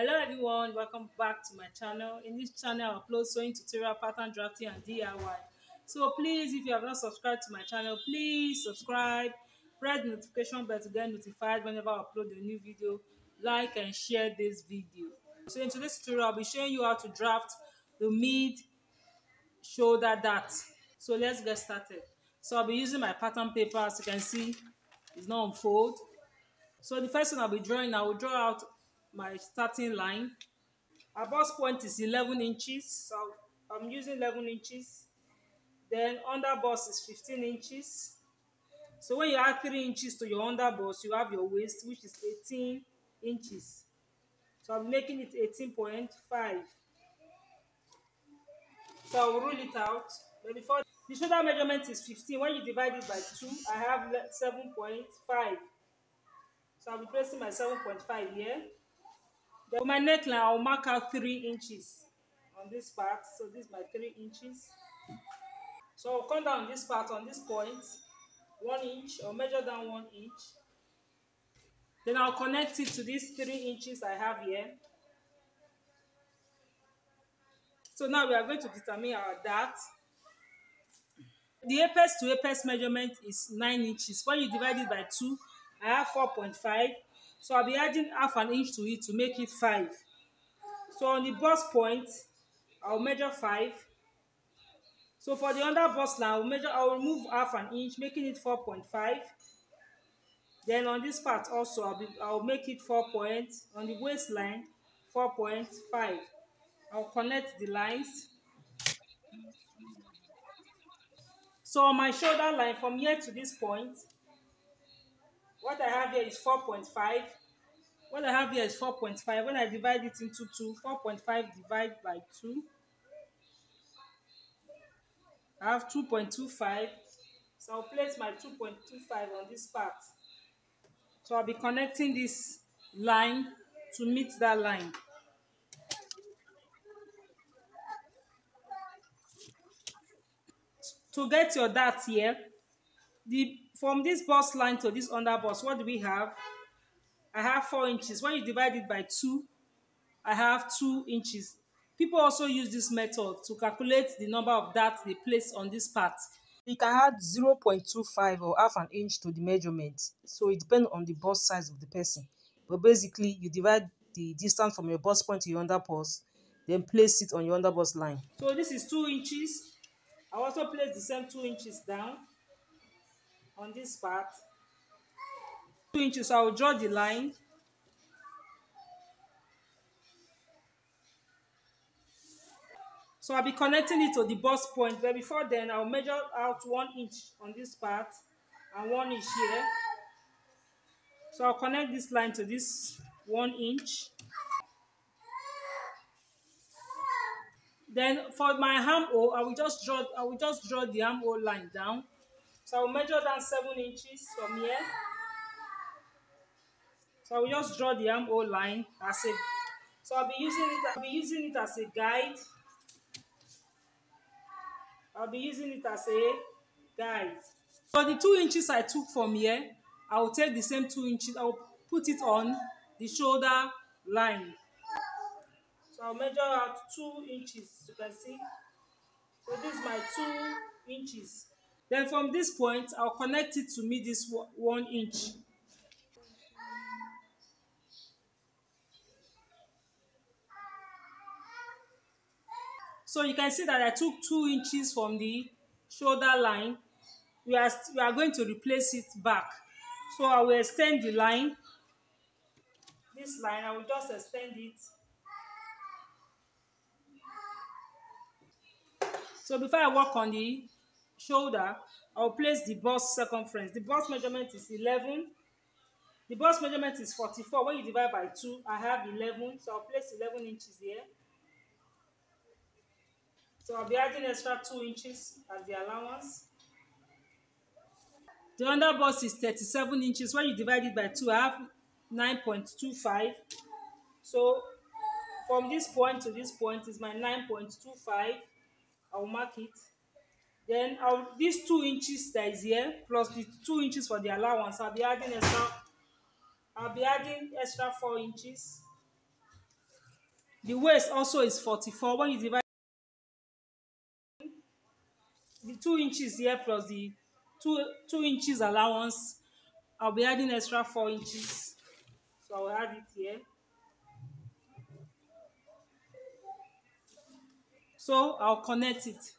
Hello everyone, welcome back to my channel. In this channel I upload sewing tutorial, pattern drafting and DIY. So please, if you have not subscribed to my channel, please subscribe, press the notification bell to get notified whenever I upload a new video. Like and share this video. So in today's tutorial I'll be showing you how to draft the mid shoulder dart. So let's get started. So I'll be using my pattern paper. As you can see, it's not on fold. So the first thing I'll be drawing, I will draw out my starting line. Our bust point is 11 inches, so I'm using 11 inches. Then under bust is 15 inches. So when you add 3 inches to your under bust, you have your waist, which is 18 inches. So I'm making it 18.5. So I'll rule it out. But before, the shoulder measurement is 15. When you divide it by 2, I have 7.5. So I'll be placing my 7.5 here. Then for my neckline, I'll mark out 3 inches on this part. So this is my 3 inches. So I'll come down this part on this point, 1 inch, or measure down 1 inch. Then I'll connect it to these 3 inches I have here. So now we are going to determine our dart. The apex to apex measurement is 9 inches. When you divide it by 2, I have 4.5. So I'll be adding half an inch to it to make it 5. So on the bust point, I'll measure 5. So for the under bust line, I'll remove half an inch, making it 4.5. Then on this part also, I'll make it 4 points. On the waistline, 4.5. I'll connect the lines. So on my shoulder line, from here to this point, what I have here is 4.5. What I have here is 4.5. When I divide it into 2, 4.5 divided by 2, I have 2.25. So I'll place my 2.25 on this part. So I'll be connecting this line to meet that line. To get your dart here, from this bust line to this under bust, what do we have? I have 4 inches. When you divide it by 2, I have 2 inches. People also use this method to calculate the number of darts they place on this part. You can add 0.25 or half an inch to the measurement. So it depends on the bust size of the person. But basically, you divide the distance from your bust point to your under bust, then place it on your under bust line. So this is 2 inches. I also place the same 2 inches down on this part. 2 inches, so I will draw the line. So I'll be connecting it to the bust point, but before then, I'll measure out 1 inch on this part and 1 inch here. So I'll connect this line to this 1 inch. Then for my armhole, I will just draw the armhole line down. So I'll measure down 7 inches from here. So I will just draw the armhole line as a. So I'll be using it as a guide. For the 2 inches I took from here, I will take the same 2 inches. I will put it on the shoulder line. So I'll measure out 2 inches. You can see. So this is my 2 inches. Then from this point, I'll connect it to meet this 1 inch. So you can see that I took 2 inches from the shoulder line. We are going to replace it back. So I will extend the line. This line, I will just extend it. So before I work on the shoulder, I will place the bust circumference. The bust measurement is 11. The bust measurement is 44. When you divide by 2, I have 11. So I'll place 11 inches here. So I'll be adding extra 2 inches as the allowance. The under bust is 37 inches. When you divide it by 2, I have 9.25. So from this point to this point is my 9.25. I'll mark it. Then these 2 inches that is here plus the 2 inches for the allowance, I'll be adding extra 4 inches. The waist also is 44. When you divide the 2 inches here plus the two inches allowance, I'll be adding extra 4 inches. So I'll add it here. So I'll connect it.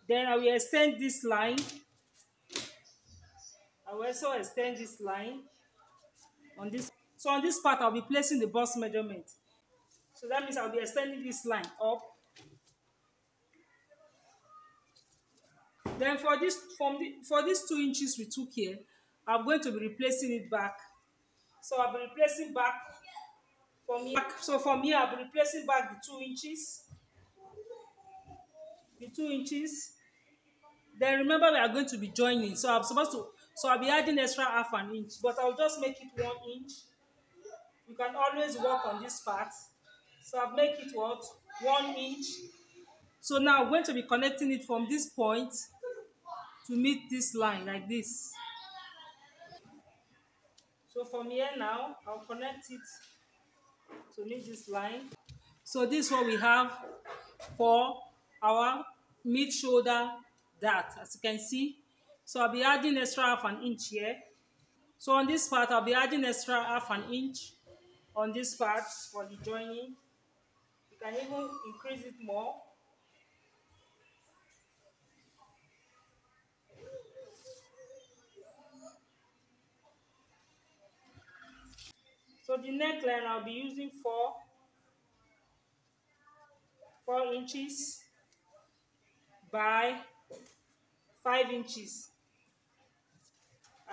Then I will extend this line. I will also extend this line on this. So on this part, I'll be placing the bust measurement. So that means I'll be extending this line up. Then for these 2 inches we took here, I'm going to be replacing it back. So I'll be replacing back from here. So from here, I'll be replacing back the 2 inches. The 2 inches. Then remember we are going to be joining. So I'll be adding extra half an inch, but I'll just make it 1 inch. You can always work on this part. So I'll make it what? 1 inch. So now I'm going to be connecting it from this point to meet this line like this. So from here now, I'll connect it to meet this line. So this is what we have for our mid shoulder dart, as you can see. So I'll be adding extra half an inch here. So on this part, I'll be adding extra half an inch on this part for the joining. You can even increase it more. So the neckline, I'll be using 4 inches by 5 inches.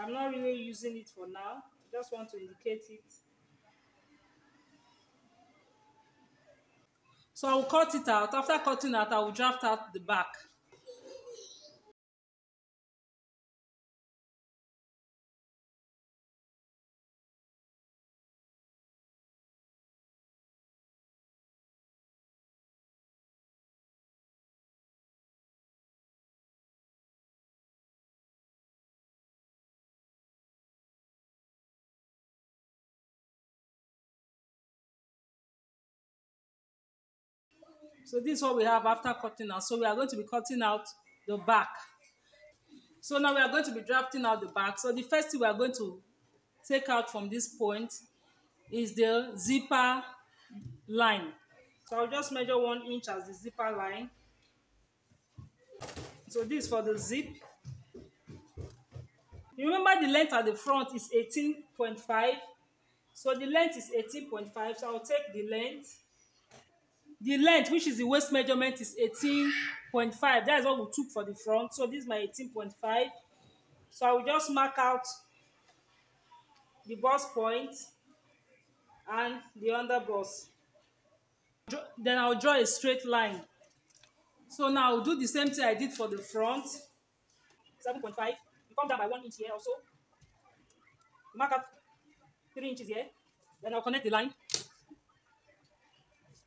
I'm not really using it for now. I just want to indicate it. So I will cut it out. After cutting out, I will draft out the back. So this is what we have after cutting out. So we are going to be cutting out the back. So now we are going to be drafting out the back. So the first thing we are going to take out from this point is the zipper line. So I'll just measure 1 inch as the zipper line. So this is for the zip. You remember the length at the front is 18.5. So the length is 18.5. So I'll take the length. The length, which is the waist measurement, is 18.5. That is what we took for the front. So this is my 18.5. So I will just mark out the bust point and the under bust. Then I'll draw a straight line. So now I'll do the same thing I did for the front. 7.5. You come down by 1 inch here also. Mark out 3 inches here. Then I'll connect the line.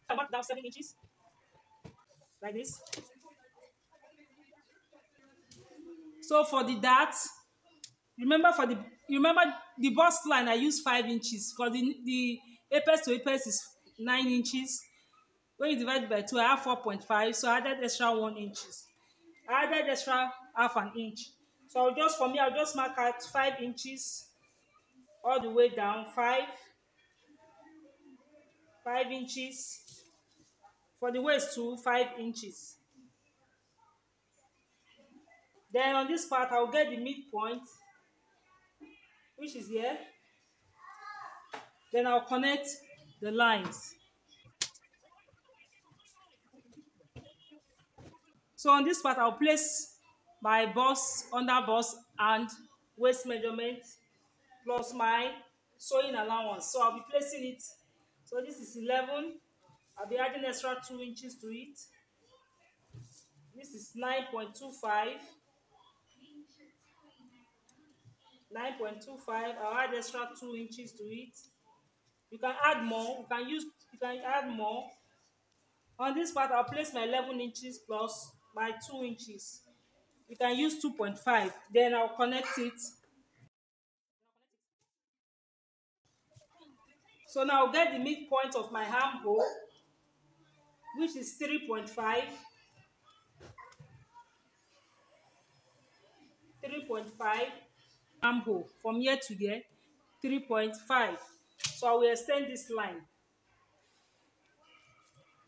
I mark down 7 inches. Like this. So for the dart, remember the bust line I used 5 inches because the apex to apex is 9 inches. When you divide by 2, I have 4.5. So I added extra 1 inches. I added extra half an inch. So I'll just mark out 5 inches all the way down. 5 inches. For the waist too, 5 inches. Then on this part, I'll get the midpoint, which is here. Then I'll connect the lines. So on this part, I'll place my bust, under bust, and waist measurement plus my sewing allowance. So I'll be placing it. So this is 11. I'll be adding extra 2 inches to it. This is 9.25. 9.25. I'll add extra 2 inches to it. You can add more. You can add more. On this part, I'll place my 11 inches plus my 2 inches. You can use 2.5. Then I'll connect it. So now I'll get the midpoint of my armhole, which is 3.5. 3.5 armhole from here to here, 3.5. So I will extend this line.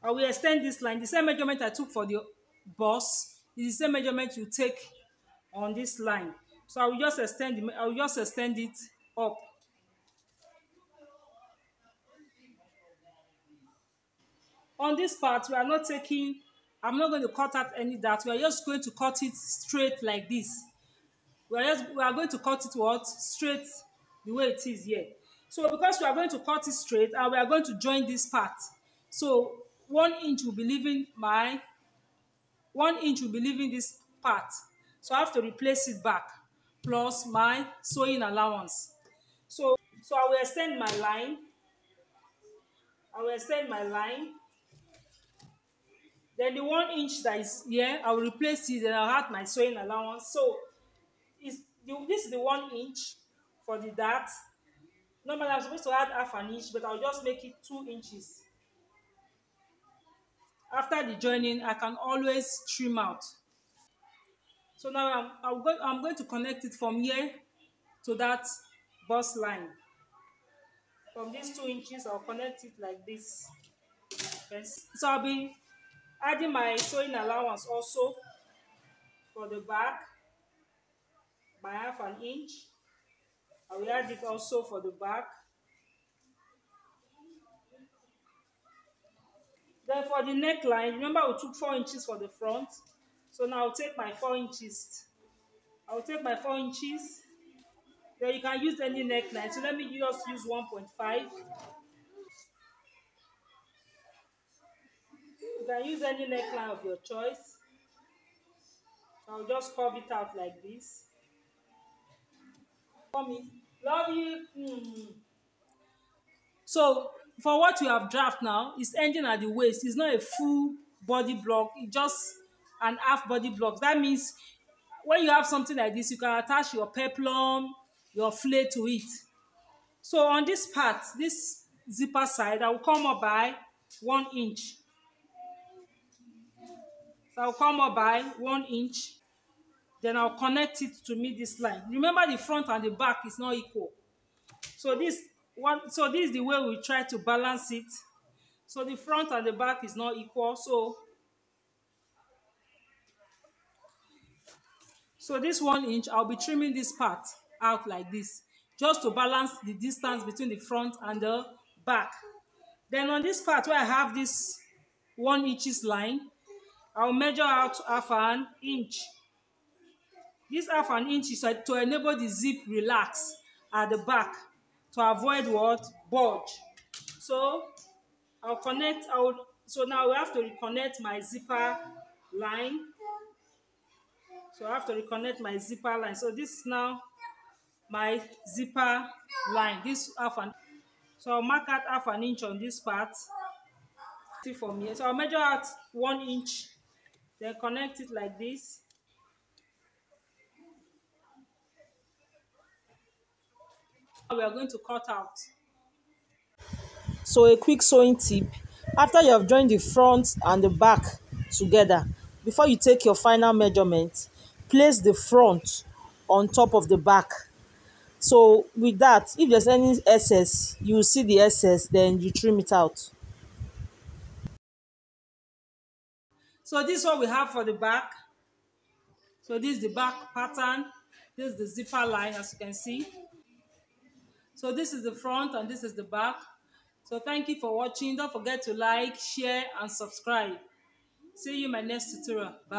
I will extend this line. The same measurement I took for the bust is the same measurement you take on this line. So I will just extend it up. On this part, we are not taking, I'm not going to cut out any dart. We are just going to cut it straight like this. We are going to cut it what? Straight the way it is here. So because we are going to cut it straight and we are going to join this part. So 1 inch will be leaving this part. So I have to replace it back plus my sewing allowance. So I will extend my line. Then the 1 inch that is here, I will replace it, then I'll add my sewing allowance. So this is the 1 inch for the dart. Normally I'm supposed to add half an inch, but I'll just make it 2 inches. After the joining, I can always trim out. So now I'm going to connect it from here to that bust line. From these 2 inches, I'll connect it like this. So I'll be adding my sewing allowance also for the back by half an inch. I will add it also for the back. Then for the neckline, remember we took 4 inches for the front. So now I'll take my 4 inches. Then you can use any neckline. So let me just use 1.5. You can use any neckline of your choice. I'll just curve it out like this. Mommy, love you. So for what you have draft now, it's ending at the waist. It's not a full body block. It's just an half body block. That means when you have something like this, you can attach your peplum, your flare to it. So on this part, this zipper side, I will come up by 1 inch. So I'll come up by 1 inch. Then I'll connect it to meet this line. Remember, the front and the back is not equal. So this is the way we try to balance it. So the front and the back is not equal. So this 1 inch, I'll be trimming this part out like this, just to balance the distance between the front and the back. Then on this part where I have this 1 inches line, I'll measure out half an inch. This half an inch is to enable the zip relax at the back to avoid what? Bulge. So so now we have to reconnect my zipper line. So I have to reconnect my zipper line. So this is now my zipper line. So I'll mark out half an inch on this part. See from here. So I'll measure out 1 inch, then connect it like this. We are going to cut out. So a quick sewing tip: after you have joined the front and the back together, before you take your final measurement, place the front on top of the back. So with that, if there's any excess, you will see the excess, then you trim it out. So this is what we have for the back. So this is the back pattern. This is the zipper line, as you can see. So this is the front and this is the back. So thank you for watching. Don't forget to like, share, and subscribe. See you in my next tutorial. Bye.